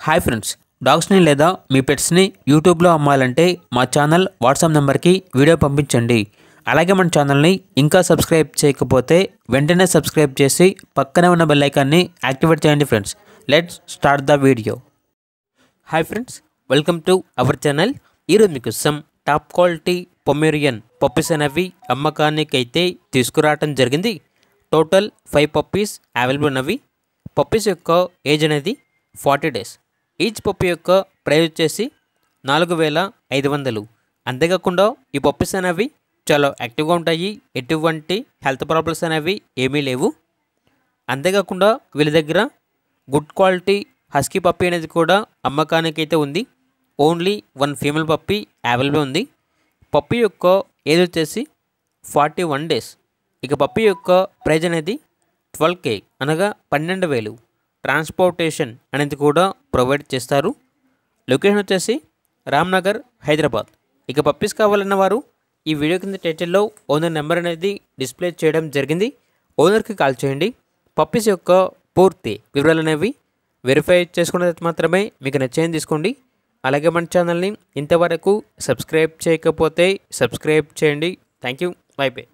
Hi friends, డాగ్స్ని లేదా మీ పెట్స్ని యూట్యూబ్లో అమ్మాలంటే మా ఛానల్ వాట్సాప్ నెంబర్కి వీడియో పంపించండి. అలాగే మన ఛానల్ని ఇంకా సబ్స్క్రైబ్ చేయకపోతే వెంటనే సబ్స్క్రైబ్ చేసి పక్కనే ఉన్న బెల్ ఐకాన్ని యాక్టివేట్ చేయండి friends. Let's start the video. Hi friends, welcome to our channel. ఈరోజు మీకోసం టాప్ క్వాలిటీ పొమేరియన్ పప్పీస్ అనేవి అమ్మకానికి అయితే తీసుకురావటం జరిగింది. టోటల్ 5 పప్పీస్ అవైలబుల్ ఉన్నవి. పప్పీస్ యొక్క ఏజ్ అనేది 40 డేస్. ఈచ్ పప్పీ యొక్క ప్రైస్ వచ్చేసి 4,500. అంతేకాకుండా ఈ పప్పీస్ అనేవి చాలా యాక్టివ్గా ఉంటాయి. ఎటువంటి హెల్త్ ప్రాబ్లమ్స్ అనేవి ఏమీ లేవు. అంతేకాకుండా వీళ్ళ దగ్గర గుడ్ క్వాలిటీ హస్కీ పప్పీ అనేది కూడా అమ్మకానికి అయితే ఉంది. ఓన్లీ 1 ఫీమేల్ పప్పీ అవైలబుల్ ఉంది. పప్పీ యొక్క ఏజ్ వచ్చేసి 41 డేస్. ఇక పప్పీ యొక్క ప్రైజ్ అనేది 12K అనగా 12,000. ట్రాన్స్పోర్టేషన్ అనేది కూడా ప్రొవైడ్ చేస్తారు. లొకేషన్ వచ్చేసి రామ్నగర్, హైదరాబాద్. ఇక పప్పీస్ కావాలన్న వారు ఈ వీడియో కింద టైటిల్లో ఓనర్ నెంబర్ అనేది డిస్ప్లే చేయడం జరిగింది. ఓనర్కి కాల్ చేయండి. పప్పీస్ యొక్క పూర్తి వివరాలు అనేవి వెరిఫై చేసుకున్న తర్వాత మాత్రమే మీకు నచ్చేది తీసుకోండి. అలాగే మన ఛానల్ని ఇంతవరకు సబ్స్క్రైబ్ చేయకపోతే సబ్స్క్రైబ్ చేయండి. Thank you. By by.